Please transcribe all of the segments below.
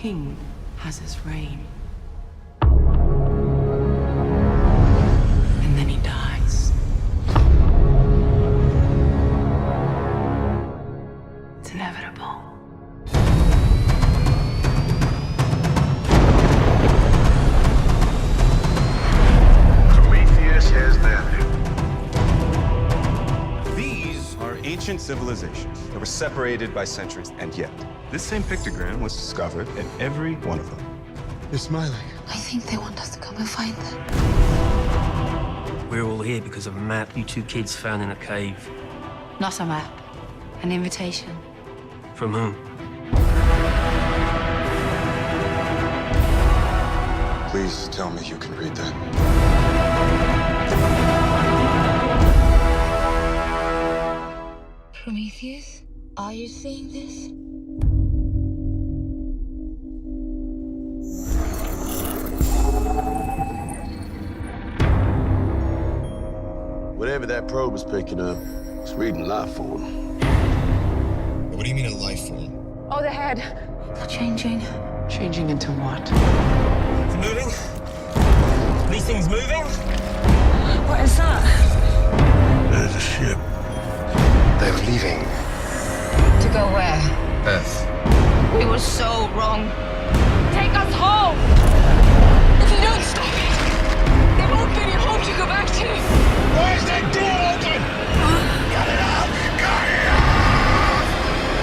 king has his reign. And then he dies. It's inevitable. Prometheus has landed. These are ancient civilizations that were separated by centuries, and yet this same pictogram was discovered in every one of them. You're smiling. I think they want us to come and find them. We're all here because of a map you two kids found in a cave. Not a map. An invitation. From whom? Please tell me you can read that. Prometheus, are you seeing this? Whatever that probe is picking up, it's reading life form. What do you mean a life form? Oh, the head. They're changing. Changing into what? It's moving? These things moving? What is that? There's a ship. They're leaving To go where? Earth. We were so wrong. Take us home! If you don't stop it, there won't be any home to go back to. Where's that door open? Cut it off! Cut it off!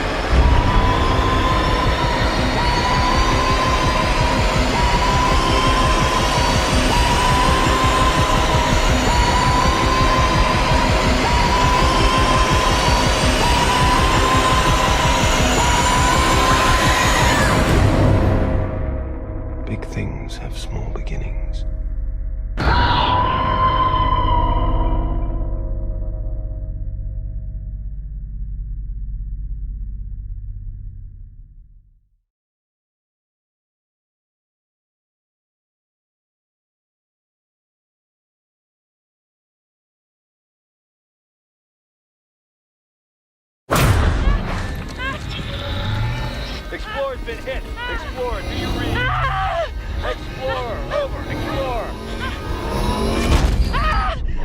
Big things have small beginnings. Explorer's been hit. Explorer, do you read? Explorer, over. Explorer.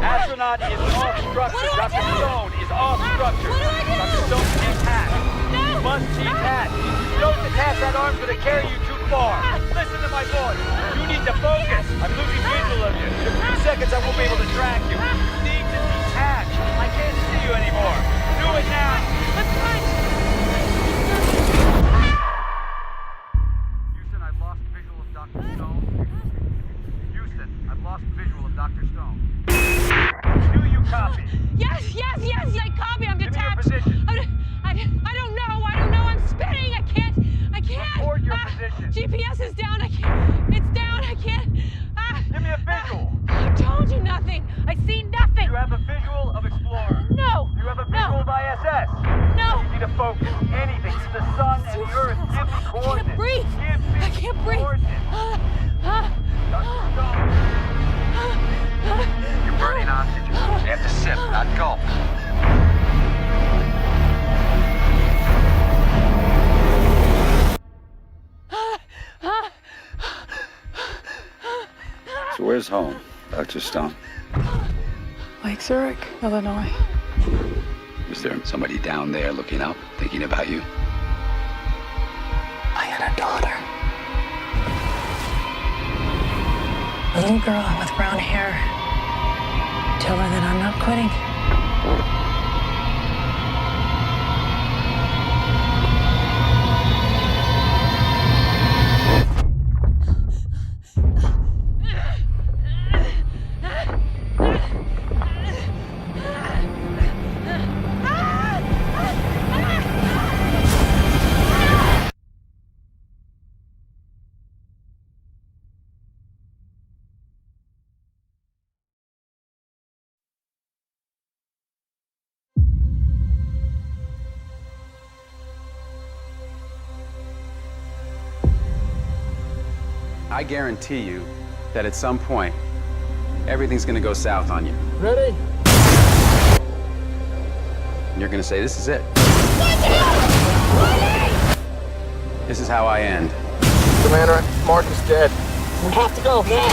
Astronaut is off structure. Dr. Stone is off structure. Dr. Stone is intact. You must detach. Don't detach that arm for to carry you too far. Listen to my voice. You need to focus. I'm losing visual of you. In a few seconds I won't be able to track you. You need to detach. I can't see you anymore. Do it now. Houston, I've lost visual of Dr. Stone. Houston, I've lost visual of Dr. Stone. Do you copy? Yes, I copy. I'm Give me your detached. position. I don't know. I'm spinning. I can't. Report your position. GPS is down. I can't. It's down. I can't. Give me a visual. I told you nothing. I see nothing. You have a visual of Explorer. No. You have a visual of ISS. No. I need you to focus. Anything. The sun and the earth. Give me coordinates. I can't breathe. Give me I can't breathe. coordinates. Dr. Stone. You're burning oxygen. You have to sip, not gulp. So where's home, Dr. Stone? Like Zurich, Illinois. Is there somebody down there looking up, thinking about you? I had a daughter. A little girl with brown hair. Tell her that I'm not quitting. I guarantee you that at some point, everything's gonna go south on you. Ready? And you're gonna say, this is it. This is how I end. Commander, Mark is dead. We have to go now.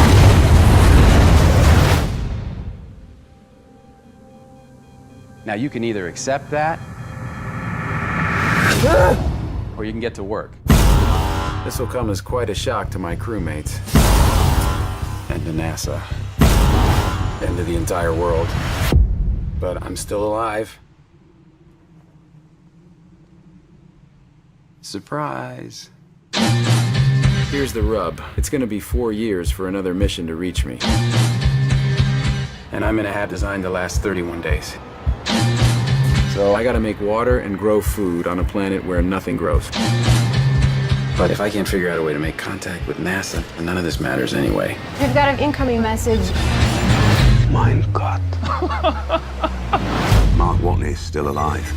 Now you can either accept that, or you can get to work. This will come as quite a shock to my crewmates, and to NASA, and to the entire world. But I'm still alive. Surprise. Here's the rub. It's gonna be 4 years for another mission to reach me. And I'm gonna have designed to last 31 days. So I gotta make water and grow food on a planet where nothing grows. But if I can't figure out a way to make contact with NASA, then none of this matters anyway. We've got an incoming message. Mein Gott. Mark Watney's still alive.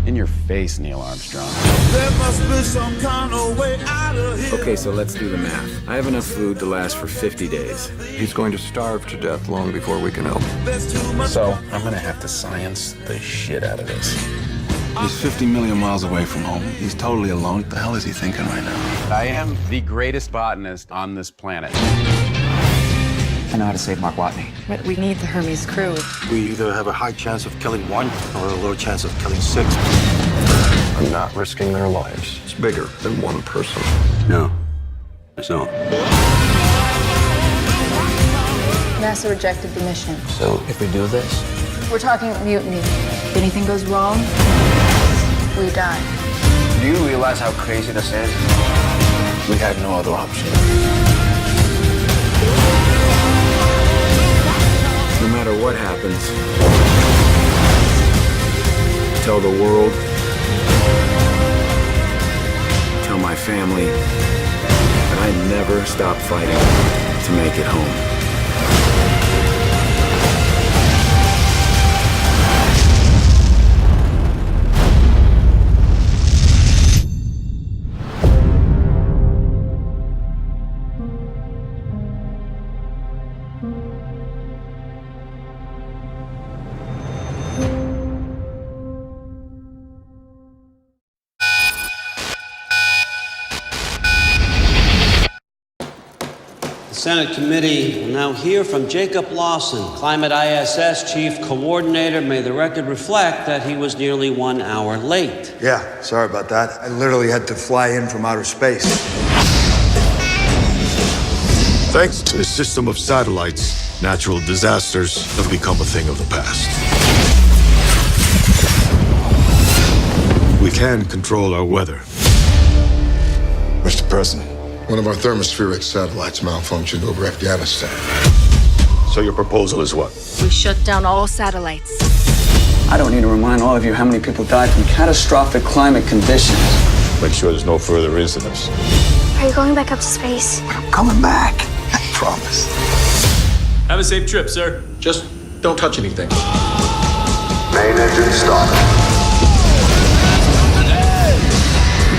In your face, Neil Armstrong. There must be some kind of way out of here. Okay, so let's do the math. I have enough food to last for 50 days. He's going to starve to death long before we can help him. There's too much. So I'm gonna have to science the shit out of this. He's 50 million miles away from home. He's totally alone. What the hell is he thinking right now? I am the greatest botanist on this planet. I know how to save Mark Watney. But we need the Hermes crew. We either have a high chance of killing one or a low chance of killing 6. I'm not risking their lives. It's bigger than one person. No, it's not. NASA rejected the mission. So if we do this, We're talking mutiny. If anything goes wrong, we die. do you realize how crazy this is? We have no other option. No matter what happens, tell the world, tell my family that I never stop fighting to make it home. The Senate committee will now hear from Jacob Lawson, Climate ISS Chief Coordinator. May the record reflect that he was nearly 1 hour late. Yeah, sorry about that. I literally had to fly in from outer space. Thanks to a system of satellites, natural disasters have become a thing of the past. We can control our weather. Mr. President, one of our thermospheric satellites malfunctioned over Afghanistan. So your proposal is what? We shut down all satellites. I don't need to remind all of you how many people died from catastrophic climate conditions. Make sure there's no further incidents. Are you going back up to space? I'm coming back. I promise. Have a safe trip, sir. Just don't touch anything. Main engine start.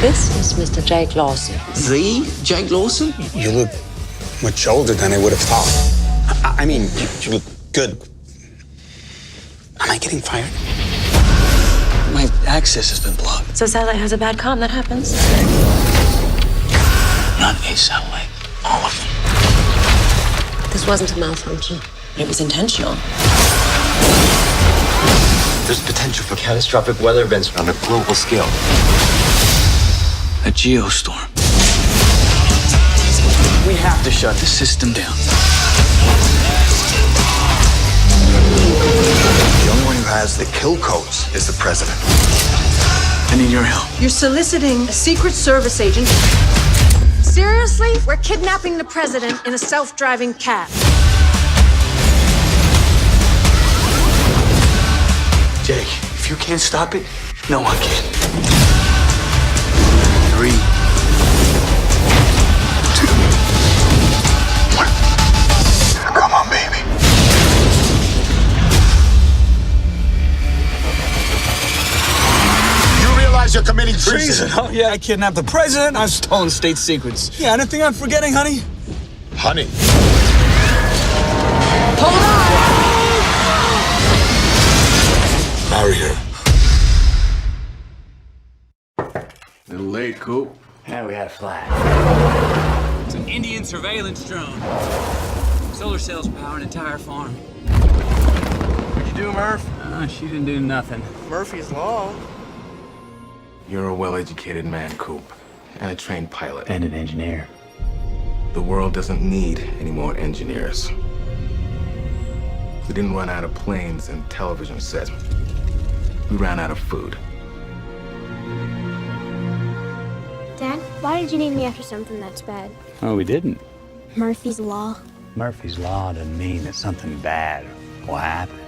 This is Mr. Jake Lawson. The Jake Lawson? You look much older than I would have thought. I mean, you look good. Am I getting fired? My access has been blocked. So satellite has a bad comm, that happens. Not a satellite. All of them. This wasn't a malfunction. It was intentional. There's potential for catastrophic weather events on a global scale. A geostorm. We have to shut the system down. The only one who has the kill codes is the president. I need your help. You're soliciting a Secret Service agent. Seriously? We're kidnapping the president in a self-driving cab. Jake, if you can't stop it, no one can. 3, 2, 1. Come on, baby. You realize you're committing treason? Oh, yeah, I kidnapped the president. I've stolen state secrets. Yeah, anything I'm forgetting, honey? Honey. Out of here. Little late, Coop. Now we got a flag. It's an Indian surveillance drone. Solar cells power an entire farm. What'd you do, Murph? She didn't do nothing. Murphy's Law. You're a well-educated man, Coop, and a trained pilot. And an engineer. The world doesn't need any more engineers. We didn't run out of planes and television sets. We ran out of food. Dad, why did you name me after something that's bad? Oh, we didn't. Murphy's Law. Murphy's Law doesn't mean that something bad will happen.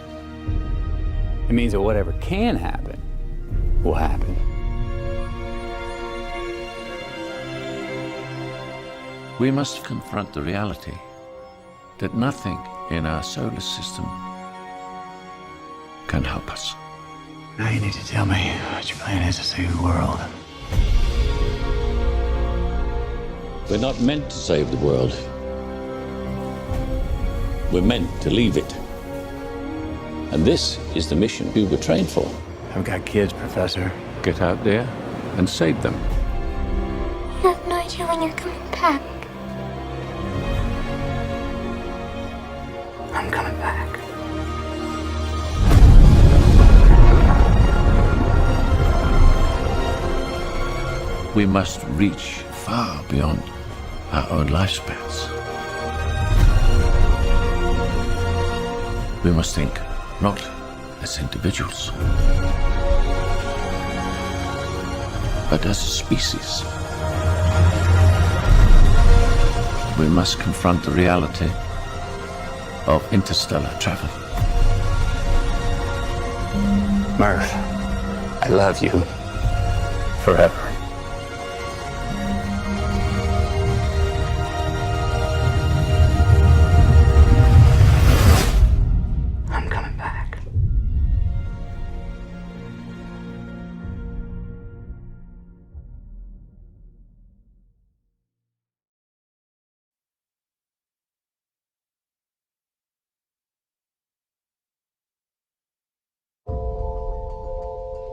It means that whatever can happen will happen. We must confront the reality that nothing in our solar system can help us. Now you need to tell me what your plan is to save the world. We're not meant to save the world. We're meant to leave it. And this is the mission we were trained for. I've got kids, Professor. Get out there and save them. You have no idea when you're coming back. I'm coming back. We must reach far beyond our own lifespans. We must think not as individuals, but as a species. We must confront the reality of interstellar travel. Murph, I love you forever. I'm coming back.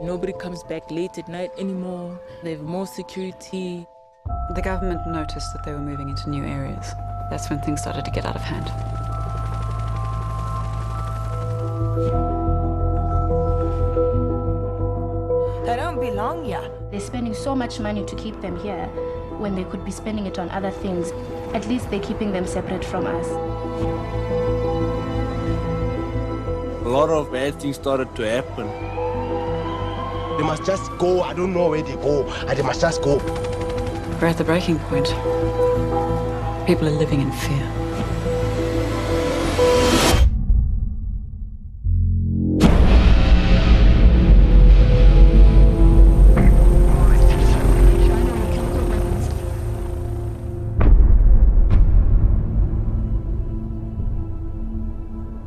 Nobody comes back late at night anymore. They have more security. The government noticed that they were moving into new areas. That's when things started to get out of hand. They don't belong here. They're spending so much money to keep them here when they could be spending it on other things. At least they're keeping them separate from us. A lot of bad things started to happen. They must just go. I don't know where they go. They must just go. We're at the breaking point. People are living in fear.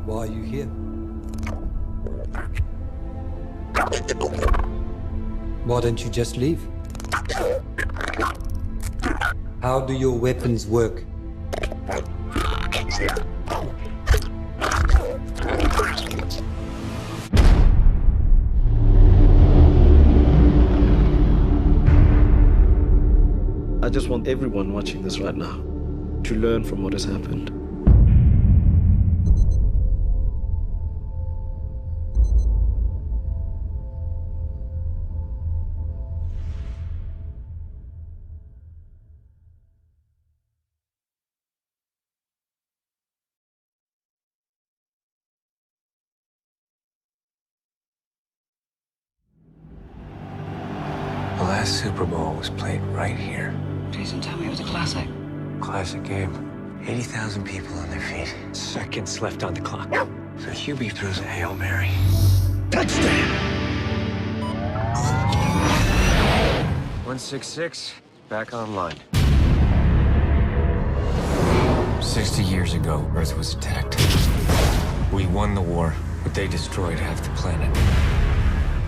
Why are you here? Why don't you just leave? How do your weapons work? I just want everyone watching this right now to learn from what has happened. The last Super Bowl was played right here. Please don't tell me it was a classic. Classic game. 80,000 people on their feet. Seconds left on the clock. So Hubie throws a Hail Mary. Touchdown! 166, back online. 60 years ago, Earth was attacked. We won the war, but they destroyed half the planet.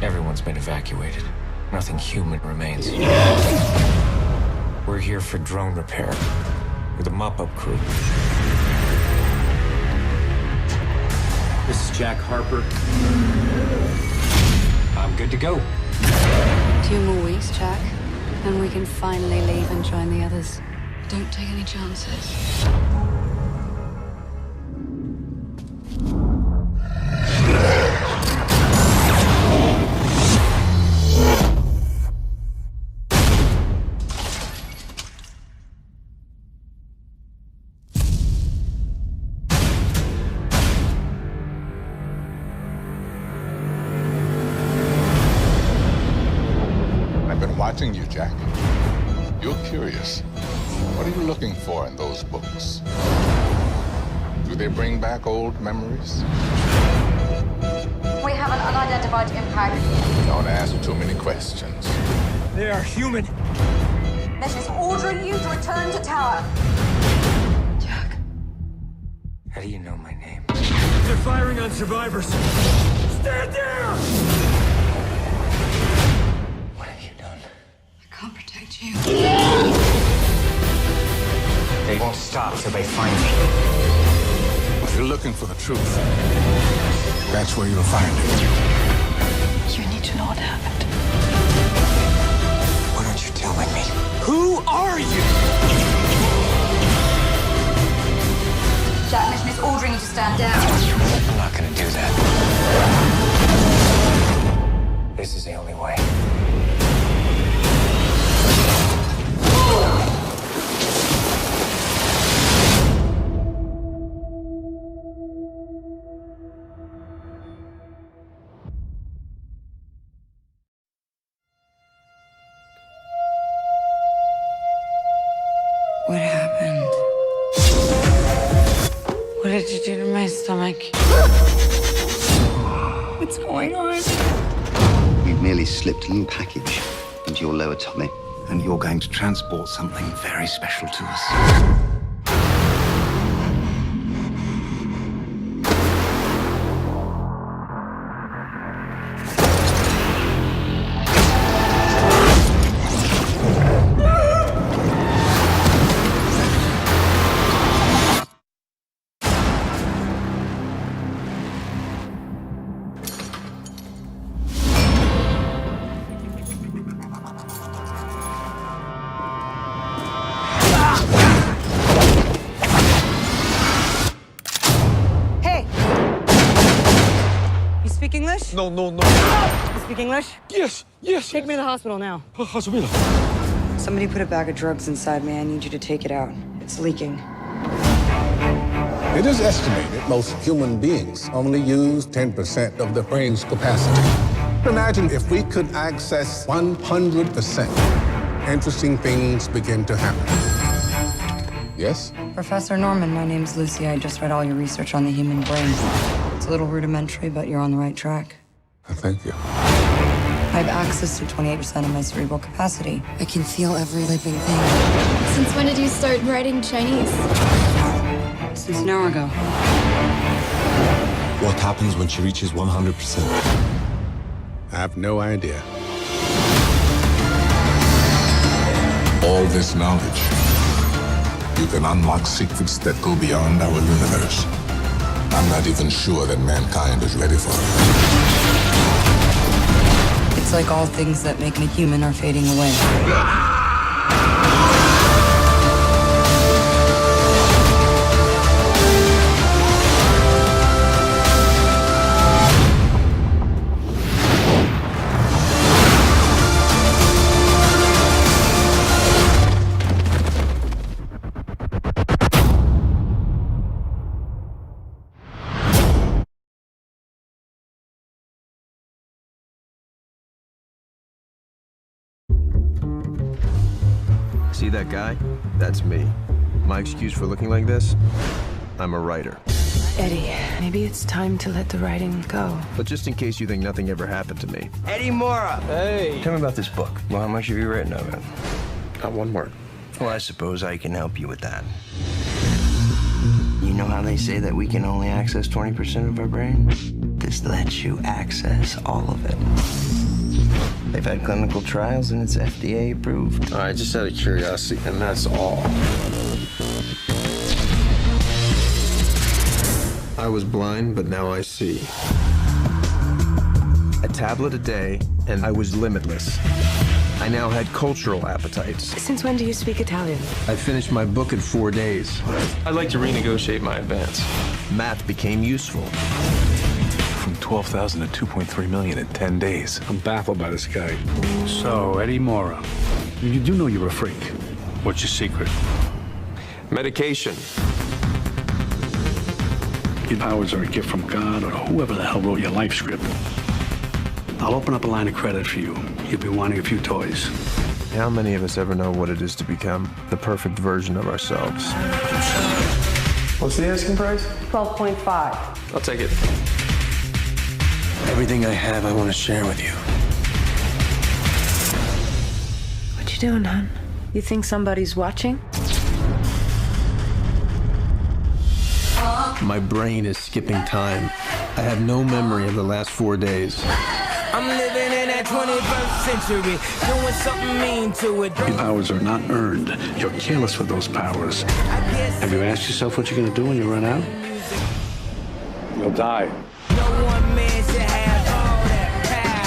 Everyone's been evacuated. Nothing human remains. We're here for drone repair with a mop-up crew. This is Jack Harper. I'm good to go. 2 more weeks, Jack. And we can finally leave and join the others. Don't take any chances. I've been watching you, Jack. You're curious. What are you looking for in those books? Do they bring back old memories? We have an unidentified impact. Don't ask too many questions. They are human. This is ordering you to return to tower. Jack. How do you know my name? They're firing on survivors. Stand there! What have you done? I can't protect you. They won't stop till they find me. If you're looking for the truth, that's where you'll find it. You need to know what happened. Why aren't you telling me? Who are you? Jack, mission is ordering you to stand down. I'm not gonna do that. This is the only way. What happened? What did you do to my stomach? What's going on? We've merely slipped a little package into your lower tummy, and you're going to transport something very special to us. English? No. You speak English? Yes. Take me to the hospital now. Hospital. Somebody put a bag of drugs inside me. I need you to take it out. It's leaking. It is estimated most human beings only use 10% of their brain's capacity. Imagine if we could access 100%. Interesting things begin to happen. Yes? Professor Norman, my name's Lucy. I just read all your research on the human brain. It's a little rudimentary, but you're on the right track. Thank you. I have access to 28% of my cerebral capacity. I can feel every living thing. Since when did you start writing Chinese? Since an hour ago. What happens when she reaches 100%? I have no idea. All this knowledge, you can unlock secrets that go beyond our universe. I'm not even sure that mankind is ready for it. It's like all things that make me human are fading away. See that guy? That's me. My excuse for looking like this? I'm a writer. Eddie, maybe it's time to let the writing go. But just in case you think nothing ever happened to me. Eddie Mora! Hey! Tell me about this book. Well, how much have you written of it? Not one word. Well, I suppose I can help you with that. You know how they say that we can only access 20% of our brain? This lets you access all of it. They've had clinical trials and it's FDA approved. All right, just out of curiosity, and that's all. I was blind, but now I see. A tablet a day, and I was limitless. I now had cultural appetites. Since when do you speak Italian? I finished my book in 4 days. I'd like to renegotiate my advance. Math became useful. From 12,000 to 2.3 million in 10 days. I'm baffled by this guy. So, Eddie Mora, you do know you're a freak. What's your secret? Medication. Your powers are a gift from God or whoever the hell wrote your life script. I'll open up a line of credit for you. You'll be wanting a few toys. How many of us ever know what it is to become the perfect version of ourselves? What's the asking price? 12.5. I'll take it. Everything I have, I want to share with you. What you doing, hon? You think somebody's watching? My brain is skipping time. I have no memory of the last 4 days. I'm living in that 21st century, doing something mean to it. Your powers are not earned. You're careless with those powers. Have you asked yourself what you're going to do when you run out? You'll die. No one man should have all that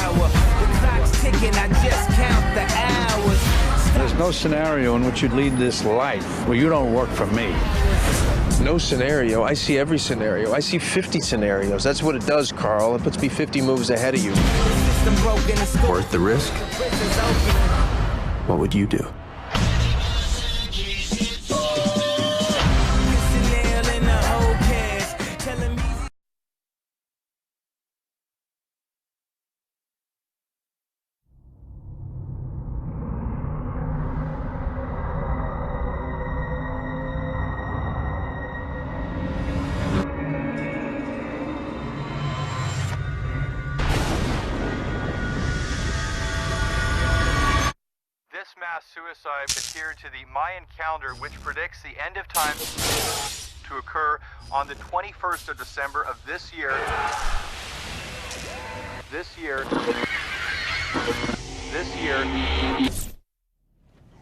power. The clock's ticking, I just count the hours. There's no scenario in which you'd lead this life where you don't work for me. No scenario. I see every scenario. I see 50 scenarios. That's what it does, Carl. It puts me 50 moves ahead of you. Worth the risk? What would you do? Mass suicide adhered to the Mayan calendar, which predicts the end of time to occur on the 21st of December of this year.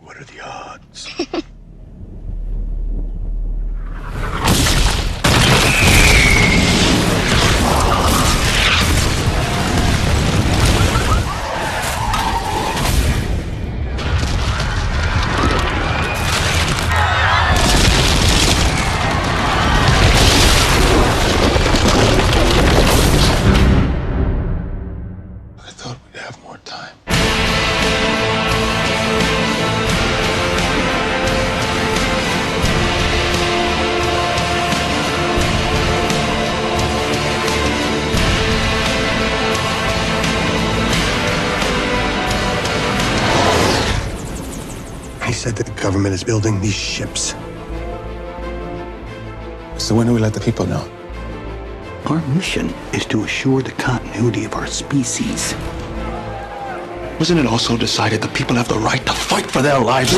What are the odds? He said that the government is building these ships. So when do we let the people know? Our mission is to assure the continuity of our species. Wasn't it also decided that people have the right to fight for their lives?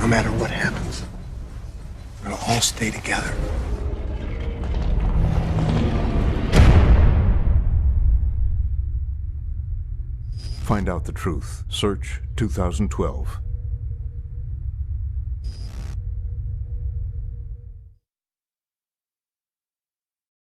No matter what happens, we'll all stay together. Find out the truth. Search 2012.